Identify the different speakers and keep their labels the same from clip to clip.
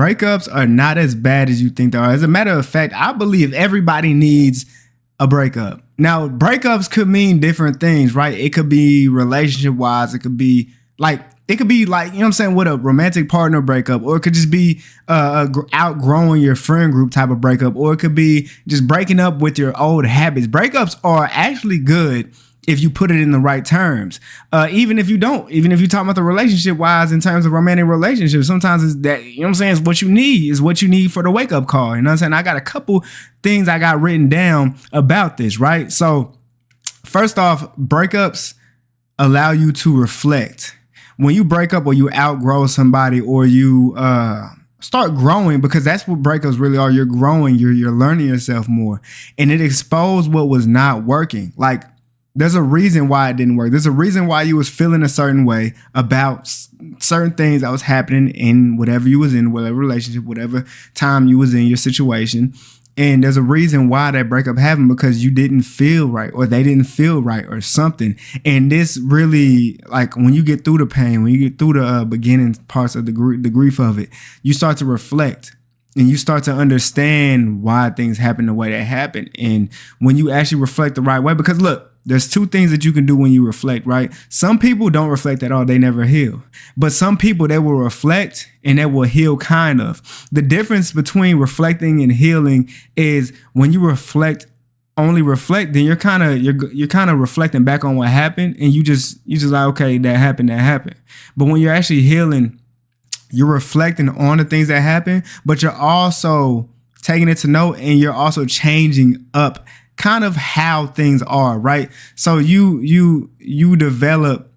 Speaker 1: breakups are not as bad as you think they are. As a matter of fact, I believe everybody needs a breakup. Now, breakups could mean different things, right? It could be relationship wise. It could be like, you know what I'm saying, with a romantic partner breakup, or it could just be outgrowing your friend group type of breakup, or it could be just breaking up with your old habits. Breakups are actually good if you put it in the right terms. Even if you're talking about the relationship wise in terms of romantic relationships, sometimes it's that, you know what I'm saying, is what you need for the wake up call. You know what I'm saying? I got a couple things I got written down about this, right? So first off, breakups allow you to reflect. When you break up or you outgrow somebody, or you start growing, because that's what breakups really are. You're growing, you're learning yourself more, and it exposed what was not working. Like, there's a reason why it didn't work. There's a reason why you was feeling a certain way about certain things that was happening in whatever you was in, whatever relationship, whatever time you was in, your situation. And there's a reason why that breakup happened, because you didn't feel right, or they didn't feel right, or something. And this really, like, when you get through the pain, when you get through the beginning parts of the grief of it, you start to reflect, and you start to understand why things happen the way they happen. And when you actually reflect the right way, because look, there's two things that you can do when you reflect, right? Some people don't reflect at all. They never heal. But some people, they will reflect and they will heal, kind of. The difference between reflecting and healing is when you only reflect, then you're kind of reflecting back on what happened, and you just like, okay, that happened. But when you're actually healing, you're reflecting on the things that happen, but you're also taking it to note, and you're also changing up kind of how things are, right? So you develop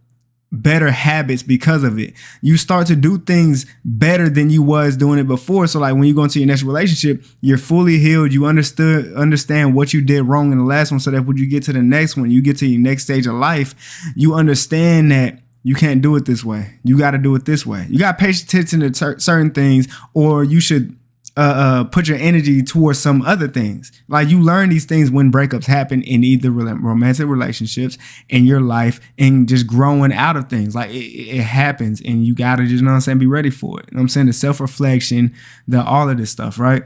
Speaker 1: better habits because of it. You start to do things better than you was doing it before. So like when you go into your next relationship, you're fully healed. You understand what you did wrong in the last one, so that when you get to the next one, you get to your next stage of life, you understand that you can't do it this way. You got to do it this way. You got to pay attention to certain things, or you should put your energy towards some other things. Like, you learn these things when breakups happen in either romantic relationships, in your life, and just growing out of things. Like, it happens, and you gotta just, you know what I'm saying, be ready for it. You know what I'm saying? The self-reflection, all of this stuff, right?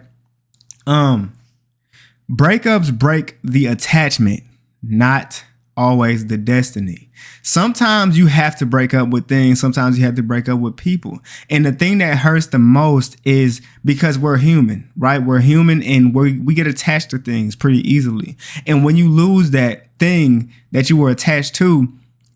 Speaker 1: Breakups break the attachment, not always the destiny. Sometimes you have to break up with things. Sometimes you have to break up with people. And the thing that hurts the most is because we're human, right? We're human, and we get attached to things pretty easily. And when you lose that thing that you were attached to,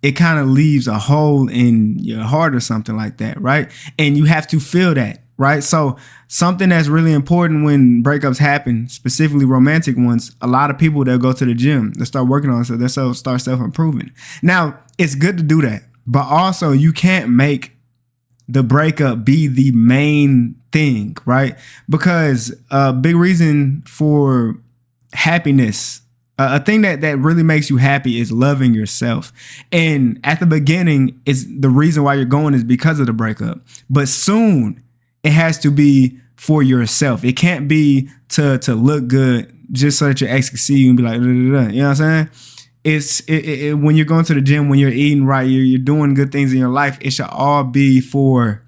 Speaker 1: it kind of leaves a hole in your heart or something like that, right? And you have to feel that. Right. So something that's really important when breakups happen, specifically romantic ones, a lot of people, they'll go to the gym, they'll start working on it, so they'll start self-improving. Now, it's good to do that, but also you can't make the breakup be the main thing, right? Because a big reason for happiness, a thing that really makes you happy, is loving yourself. And at the beginning, it's the reason why you're going is because of the breakup. But soon, it has to be for yourself. It can't be to look good just so that your ex can see you and be like, da, da, da. You know what I'm saying? It's when you're going to the gym, when you're eating right, you're doing good things in your life, it should all be for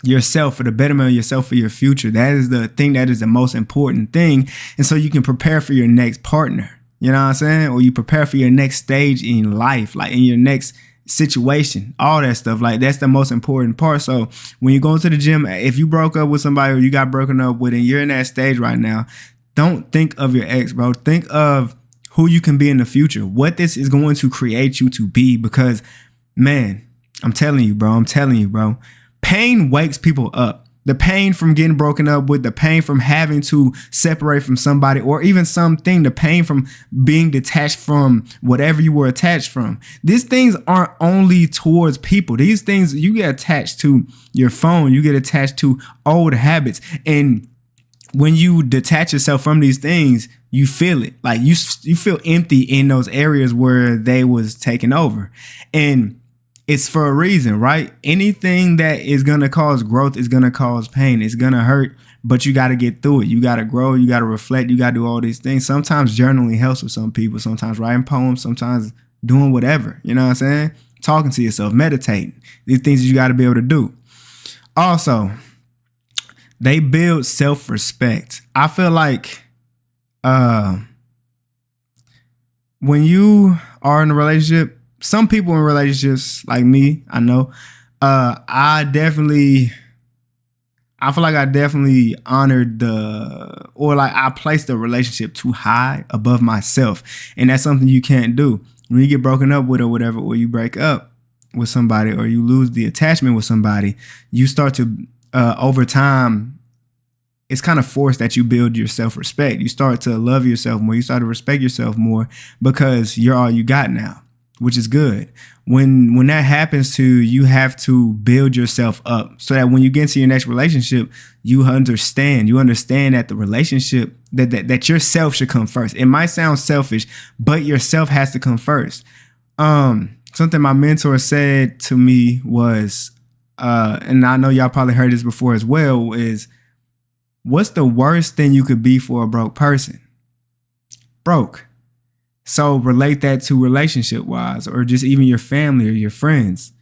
Speaker 1: yourself, for the betterment of yourself, for your future. That is the thing that is the most important thing. And so you can prepare for your next partner. You know what I'm saying? Or you prepare for your next stage in life, like in your next situation, all that stuff. Like, that's the most important part. So when you go to the gym, if you broke up with somebody, or you got broken up with, and you're in that stage right now, don't think of your ex, bro. Think of who you can be in the future, what this is going to create you to be. Because, man, I'm telling you, bro, pain wakes people up. The pain from getting broken up with, the pain from having to separate from somebody, or even something, the pain from being detached from whatever you were attached from. These things aren't only towards people. These things, you get attached to your phone, you get attached to old habits. And when you detach yourself from these things, you feel it. Like, you feel empty in those areas where they was taken over. And it's for a reason, right? Anything that is going to cause growth is going to cause pain. It's going to hurt, but you got to get through it. You got to grow. You got to reflect. You got to do all these things. Sometimes journaling helps with some people. Sometimes writing poems. Sometimes doing whatever. You know what I'm saying? Talking to yourself, meditating. These things you got to be able to do. Also, they build self-respect. I feel like when you are in a relationship, some people in relationships like me, I know, I feel like I definitely honored I placed the relationship too high above myself. And that's something you can't do. When you get broken up with or whatever, or you break up with somebody, or you lose the attachment with somebody, you start to, over time, it's kind of forced that you build your self-respect. You start to love yourself more. You start to respect yourself more because you're all you got now, which is good. When that happens to you, you have to build yourself up so that when you get into your next relationship, you understand that the relationship, that yourself should come first. It might sound selfish, but yourself has to come first. Something my mentor said to me was, and I know y'all probably heard this before as well, is, what's the worst thing you could be for a broke person? Broke. So relate that to relationship wise, or just even your family or your friends,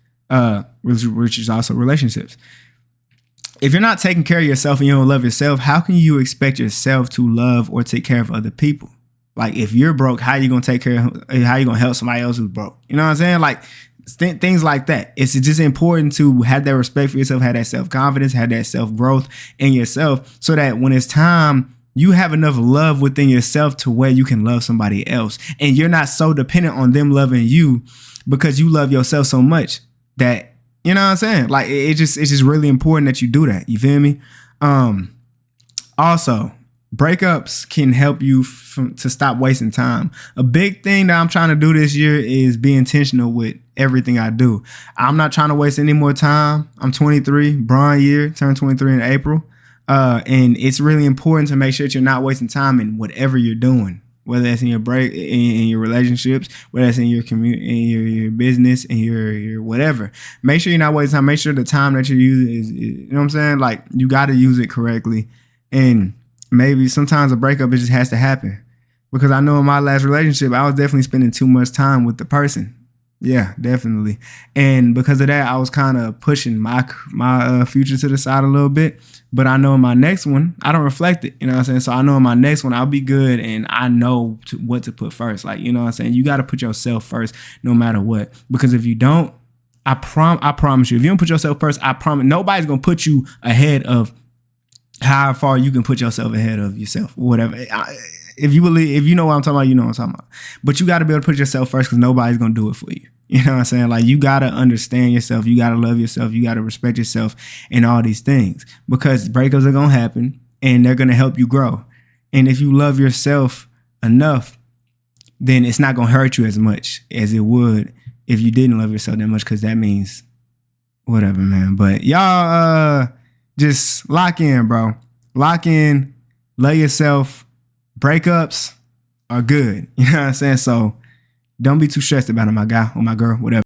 Speaker 1: which is also relationships. If you're not taking care of yourself and you don't love yourself, how can you expect yourself to love or take care of other people? Like, if you're broke, how you gonna take care of, how you gonna help somebody else who's broke? You know what I'm saying? Like, things like that. It's just important to have that respect for yourself, have that self-confidence, have that self-growth in yourself, so that when it's time, you have enough love within yourself to where you can love somebody else. And you're not so dependent on them loving you because you love yourself so much that, you know what I'm saying? Like, it's just really important that you do that. You feel me? Also, breakups can help you to stop wasting time. A big thing that I'm trying to do this year is be intentional with everything I do. I'm not trying to waste any more time. I'm 23, Brian year, turned 23 in April. And it's really important to make sure that you're not wasting time in whatever you're doing, whether that's in your in your relationships, whether that's in your community, in your business, in your whatever. Make sure you're not wasting time. Make sure the time that you're using is, you know what I'm saying? Like, you got to use it correctly. And maybe sometimes a breakup, it just has to happen. Because I know in my last relationship, I was definitely spending too much time with the person. Yeah, definitely. And because of that, I was kind of pushing my future to the side a little bit. But I know in my next one, I don't reflect it. You know what I'm saying? So I know in my next one, I'll be good, and I know what to put first. Like, you know what I'm saying? You got to put yourself first no matter what. Because if you don't, I promise you, if you don't put yourself first, I promise nobody's going to put you ahead of how far you can put yourself ahead of yourself or whatever. If you know what I'm talking about, you know what I'm talking about. But you got to be able to put yourself first, because nobody's going to do it for you. You know what I'm saying? Like, you got to understand yourself. You got to love yourself. You got to respect yourself and all these things, because breakups are going to happen and they're going to help you grow. And if you love yourself enough, then it's not going to hurt you as much as it would if you didn't love yourself that much, because that means whatever, man. But y'all, just lock in, bro. Lock in. Love yourself. Breakups are good. You know what I'm saying? So don't be too stressed about it, my guy or my girl, whatever.